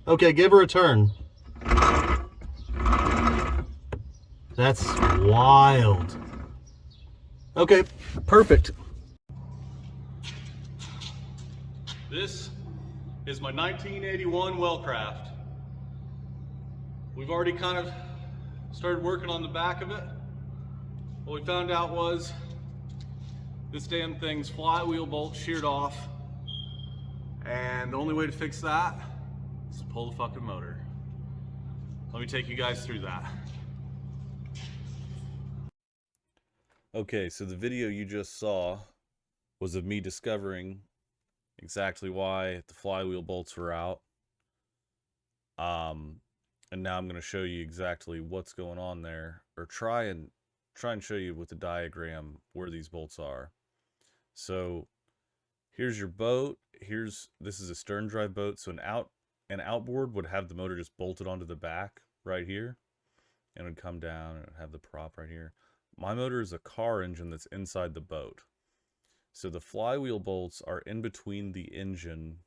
Okay, give her a turn. That's wild. Okay, perfect. This is my 1981 Wellcraft. We've already kind of started working on the back of it. What we found out was this damn thing's flywheel bolt sheared off, and the only way to fix that is to pull the fucking motor. Let me take you guys through that. Okay, so the video you just saw was of me discovering exactly why the flywheel bolts were out. And now I'm going to show you exactly what's going on there, or try and show you with the diagram where these bolts are. So here's your boat. This is a stern drive boat. So an outboard would have the motor just bolted onto the back right here, and it would come down and have the prop right here. My motor is a car engine that's inside the boat. So the flywheel bolts are in between the engine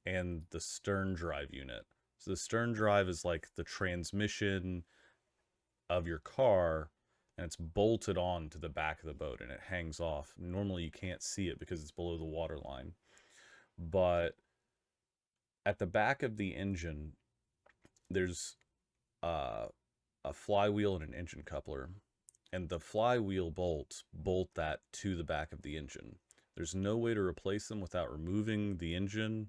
and the stern drive unit. So the stern drive is like the transmission of your car, and it's bolted on to the back of the boat and it hangs off. Normally you can't see it because it's below the water line. But at the back of the engine, there's a flywheel and an engine coupler. And the flywheel bolts bolt that to the back of the engine. There's no way to replace them without removing the engine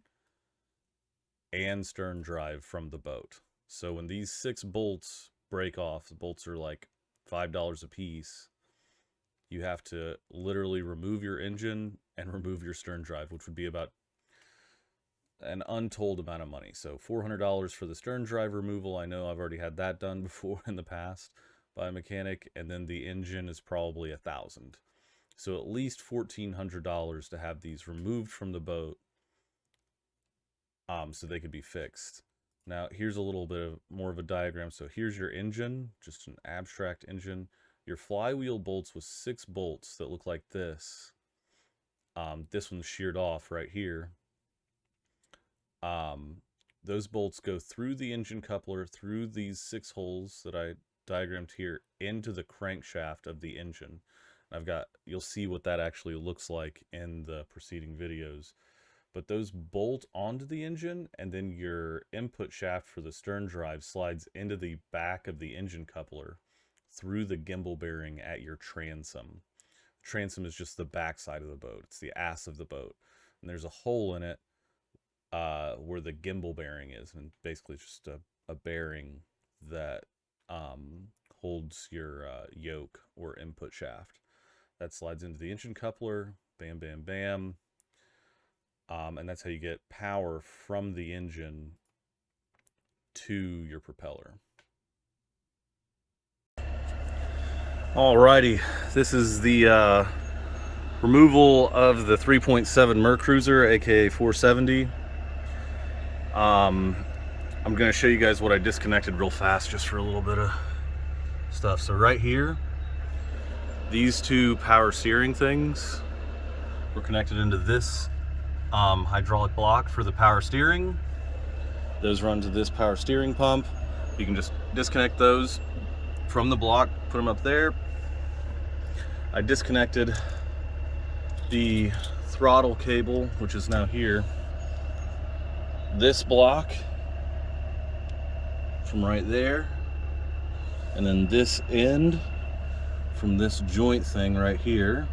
and stern drive from the boat. So when these 6 bolts break off, the bolts are like $5 a piece, you have to literally remove your engine and remove your stern drive, which would be about an untold amount of money. So $400 for the stern drive removal. I know I've already had that done before in the past by a mechanic, and then the engine is probably $1,000. So at least $1,400 to have these removed from the boat, so they could be fixed. Now here's a little bit more of a diagram. So here's your engine, just an abstract engine. Your flywheel bolts with 6 bolts that look like this. This one's sheared off right here. Those bolts go through the engine coupler, through these 6 holes that I diagrammed here, into the crankshaft of the engine. You'll see what that actually looks like in the preceding videos. But those bolt onto the engine, and then your input shaft for the stern drive slides into the back of the engine coupler through the gimbal bearing at your transom. Transom is just the back side of the boat. It's the ass of the boat. And there's a hole in it where the gimbal bearing is, and basically it's just a bearing that holds your yoke or input shaft. That slides into the engine coupler, bam, bam, bam. And that's how you get power from the engine to your propeller. Alrighty, this is the removal of the 3.7 Mercruiser, aka 470. I'm going to show you guys what I disconnected real fast, just for a little bit of stuff. So right here, these 2 power steering things were connected into this hydraulic block for the power steering. Those run to this power steering pump. You can just disconnect those from the block, put them up there. I disconnected the throttle cable, which is now here. This block from right there, and then this end from this joint thing right here.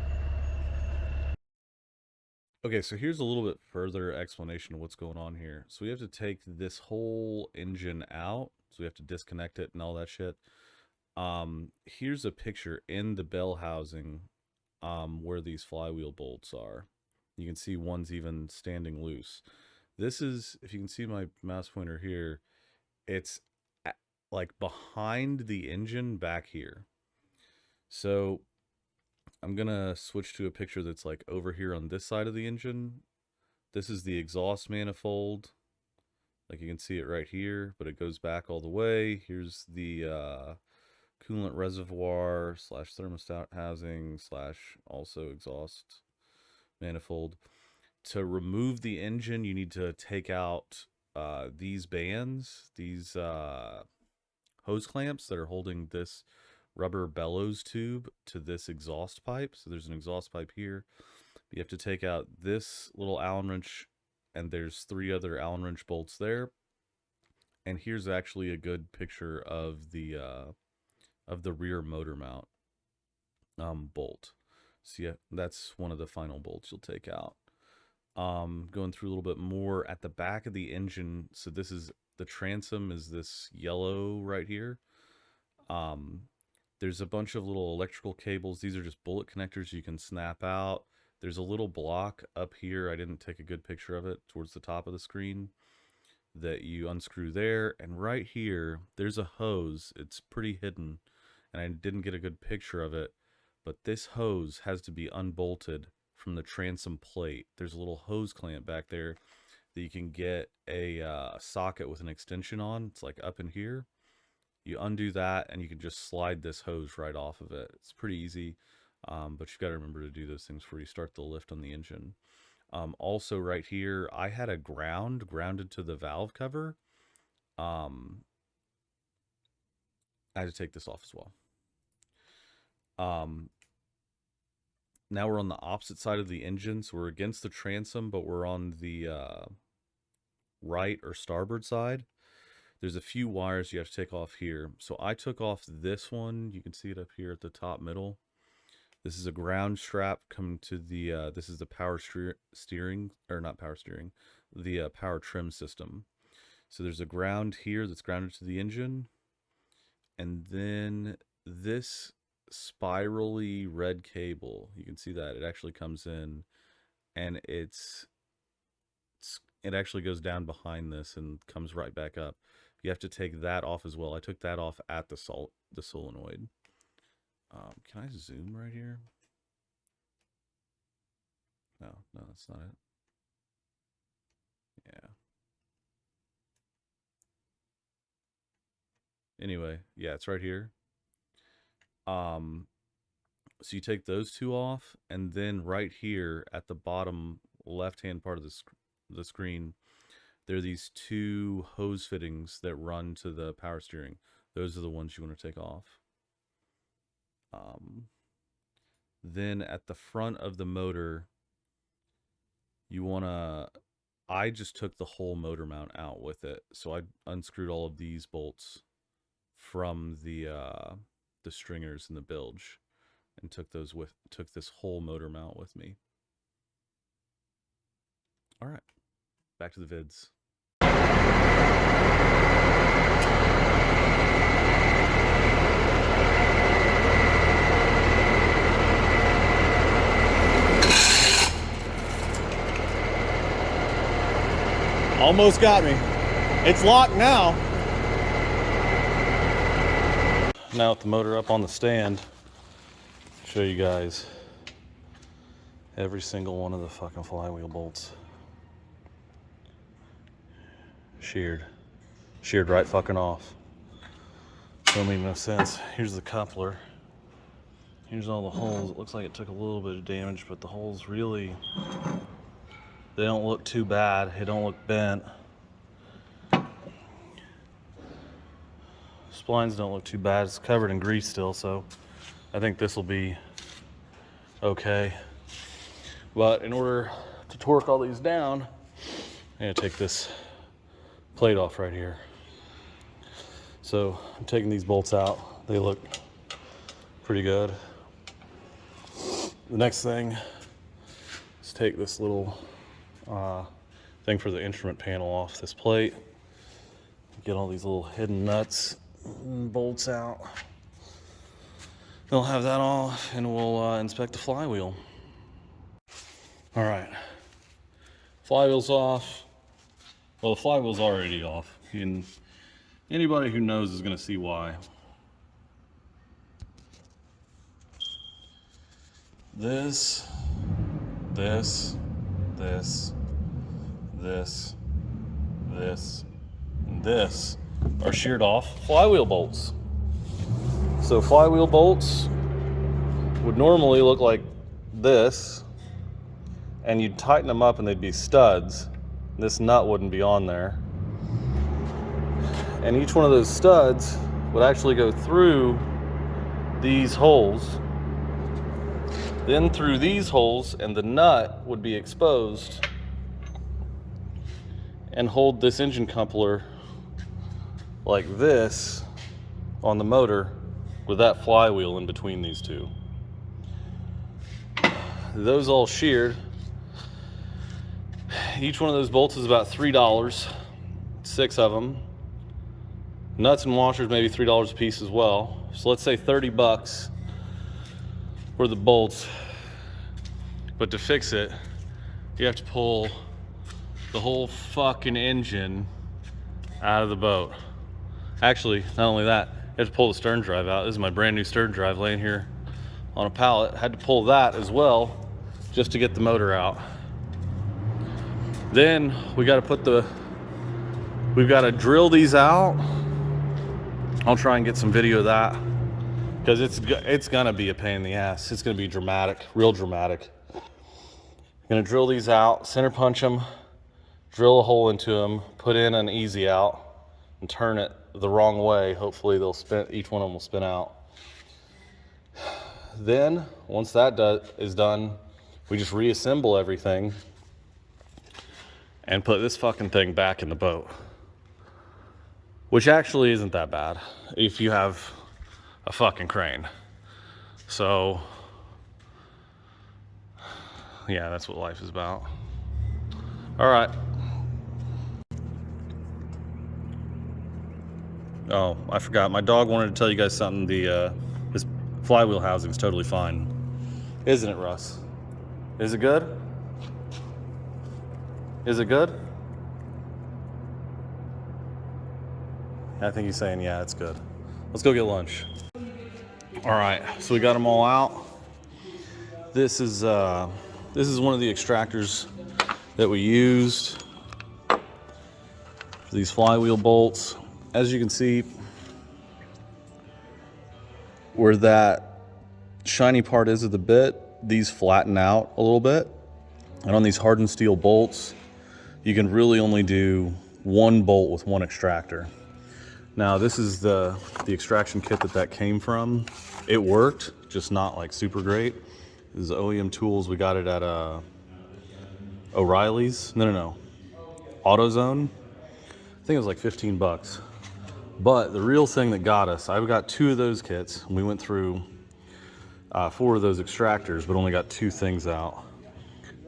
Okay, so here's a little bit further explanation of what's going on here. So we have to take this whole engine out. So we have to disconnect it and all that shit. Here's a picture in the bell housing where these flywheel bolts are. You can see one's even standing loose. This is, if you can see my mouse pointer here, it's like behind the engine back here. So I'm gonna switch to a picture that's like over here on this side of the engine. This is the exhaust manifold. Like you can see it right here, but it goes back all the way. Here's the coolant reservoir / thermostat housing / also exhaust manifold. To remove the engine, you need to take out these bands, these hose clamps that are holding this rubber bellows tube to this exhaust pipe. So there's an exhaust pipe here. You have to take out this little Allen wrench, and there's 3 other Allen wrench bolts there. And here's actually a good picture of the rear motor mount bolt. So yeah, that's one of the final bolts you'll take out. Going through a little bit more at the back of the engine. So this is the transom, is this yellow right here. There's a bunch of little electrical cables. These are just bullet connectors you can snap out. There's a little block up here. I didn't take a good picture of it, towards the top of the screen, that you unscrew there. And right here, there's a hose. It's pretty hidden, and I didn't get a good picture of it. But this hose has to be unbolted from the transom plate. There's a little hose clamp back there that you can get a socket with an extension on. It's like up in here. You undo that, and you can just slide this hose right off of it. It's pretty easy, but you've got to remember to do those things before you start the lift on the engine. Also right here, I had a grounded to the valve cover. I had to take this off as well. Now we're on the opposite side of the engine, so we're against the transom, but we're on the right or starboard side. There's a few wires you have to take off here. So I took off this one. You can see it up here at the top middle. This is a ground strap coming to the, this is the power steering, or not power steering, the power trim system. So there's a ground here that's grounded to the engine. And then this spirally red cable, you can see that it actually comes in, and it actually goes down behind this and comes right back up. You have to take that off as well. I took that off at the solenoid. Can I zoom right here? No, that's not it. Yeah. Anyway, yeah, it's right here. So you take those 2 off, and then right here at the bottom left-hand part of the screen, there are these 2 hose fittings that run to the power steering. Those are the ones you want to take off. Then at the front of the motor, you want to, I just took the whole motor mount out with it. So I unscrewed all of these bolts from the stringers and the bilge, and took this whole motor mount with me. All right, back to the vids. Almost got me. It's locked now. Now with the motor up on the stand, show you guys every single one of the fucking flywheel bolts. Sheared right fucking off. Don't make no sense. Here's the coupler. Here's all the holes. It looks like it took a little bit of damage, but the holes really, they don't look too bad. They don't look bent. Splines don't look too bad. It's covered in grease still, so I think this will be okay. But in order to torque all these down, I'm gonna take this plate off right here. So I'm taking these bolts out. They look pretty good. The next thing is take this little thing for the instrument panel off this plate. Get all these little hidden nuts and bolts out. They'll have that off, and we'll inspect the flywheel. All right, flywheel's off. Well, the flywheel's already off, and anybody who knows is going to see why. This, and this are sheared off flywheel bolts. So flywheel bolts would normally look like this, and you'd tighten them up and they'd be studs. This nut wouldn't be on there. and each one of those studs would actually go through these holes, then through these holes, and the nut would be exposed and hold this engine coupler like this on the motor with that flywheel in between these two. Those all sheared. Each one of those bolts is about $3, 6 of them. Nuts and washers maybe $3 a piece as well. So let's say 30 bucks for the bolts. But to fix it, you have to pull the whole fucking engine out of the boat. Actually, not only that, you have to pull the stern drive out. This is my brand new stern drive laying here on a pallet. Had to pull that as well just to get the motor out. Then we've got to drill these out. I'll try and get some video of that because it's gonna be a pain in the ass. It's gonna be dramatic, real dramatic. Gonna drill these out, center punch them, drill a hole into them, put in an easy out, and turn it the wrong way. Hopefully they'll spin. Each one of them will spin out. Then once that is done, we just reassemble everything and put this fucking thing back in the boat. Which actually isn't that bad if you have a fucking crane. So, yeah, that's what life is about. All right. Oh, I forgot. My dog wanted to tell you guys something. This flywheel housing is totally fine. Isn't it, Russ? Is it good? Is it good? I think he's saying, yeah, it's good. Let's go get lunch. All right, so we got them all out. This is one of the extractors that we used for these flywheel bolts. As you can see, where that shiny part is of the bit, these flatten out a little bit. And on these hardened steel bolts, you can really only do one bolt with one extractor. Now this is the extraction kit that came from. It worked, just not like super great. This is OEM tools. We got it at O'Reilly's. No. AutoZone. I think it was like 15 bucks. But the real thing that got us, I got 2 of those kits. We went through 4 of those extractors, but only got 2 things out.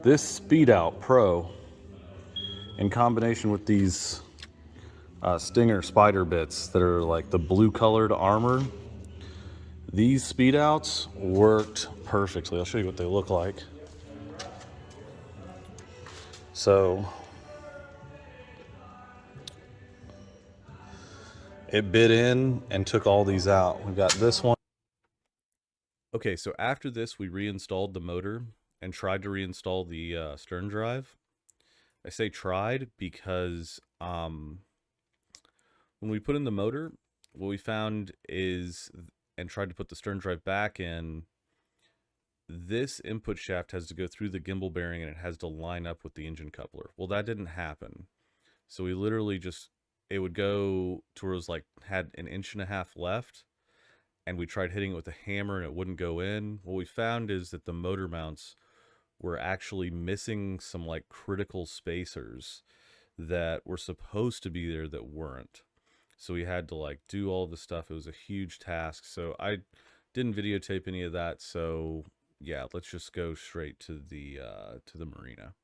This Speed Out Pro, in combination with these Stinger spider bits that are like the blue colored armor, these Speed Outs worked perfectly. I'll show you what they look like. So it bit in and took all these out. We've got this one. Okay, so after this, we reinstalled the motor and tried to reinstall the stern drive. I say tried because when we put in the motor, what we found is, and tried to put the stern drive back in, this input shaft has to go through the gimbal bearing and it has to line up with the engine coupler. Well, that didn't happen. So we literally just, it would go to where it was like, had an 1.5 inches left, and we tried hitting it with a hammer and it wouldn't go in. What we found is that the motor mounts were actually missing some like critical spacers that were supposed to be there that weren't. So we had to like do all the stuff. It was a huge task. So I didn't videotape any of that. So yeah, let's just go straight to the marina.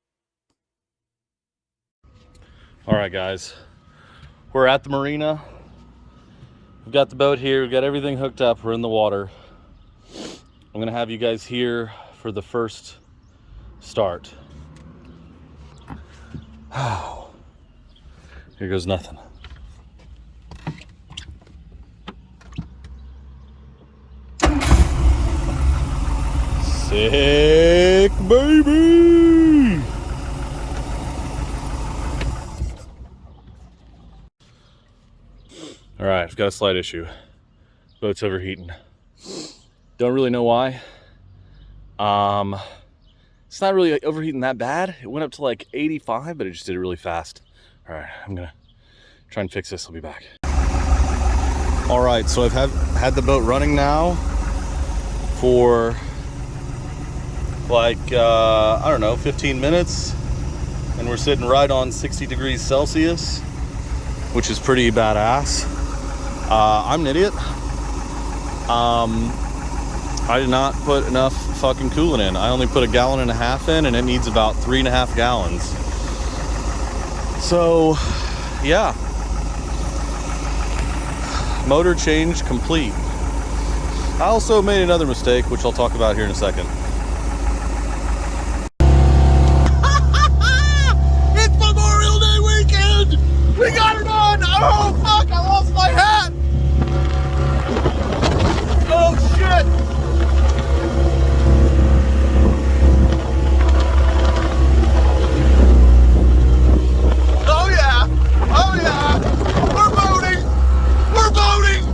All right, guys, we're at the marina. We've got the boat here. We've got everything hooked up. We're in the water. I'm gonna have you guys here for the first start. Oh, here goes nothing. Sick, baby! All right, I've got a slight issue. Boat's overheating. Don't really know why. It's not really overheating that bad. It went up to like 85, but it just did it really fast. All right, I'm gonna try and fix this. I'll be back. All right, so I've had the boat running now for like, I don't know, 15 minutes. And we're sitting right on 60 degrees Celsius, which is pretty badass. I'm an idiot. I did not put enough fucking coolant in. I only put 1.5 gallons in, and it needs about 3.5 gallons. So, yeah. Motor change complete. I also made another mistake, which I'll talk about here in a second. It's Memorial Day weekend! We got it on! Oh fuck, I lost my hat! Oh shit! Oh yeah! Oh yeah! We're boating! We're boating!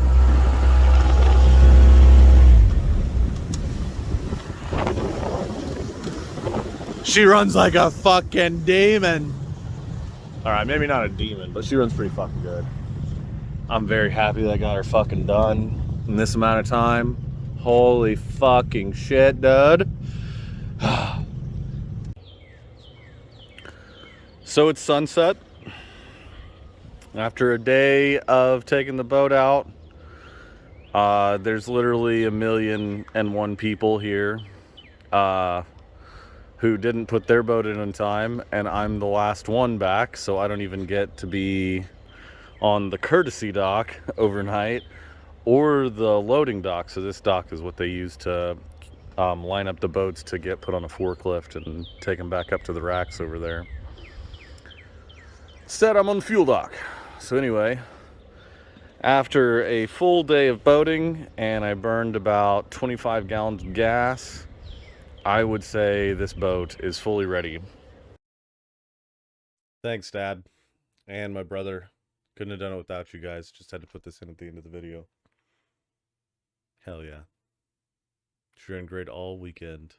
She runs like a fucking demon. Alright, maybe not a demon, but she runs pretty fucking good. I'm very happy that I got her fucking done in this amount of time. Holy fucking shit, dude. So it's sunset. After a day of taking the boat out, there's literally 1,000,001 people here who didn't put their boat in time, and I'm the last one back, so I don't even get to be on the courtesy dock overnight or the loading dock. So this dock is what they use to line up the boats to get put on a forklift and take them back up to the racks over there. Instead, I'm on the fuel dock. So anyway, after a full day of boating, and I burned about 25 gallons of gas, I would say this boat is fully ready. Thanks, Dad, and my brother. Couldn't have done it without you guys. Just had to put this in at the end of the video. Hell yeah. You're doing great all weekend.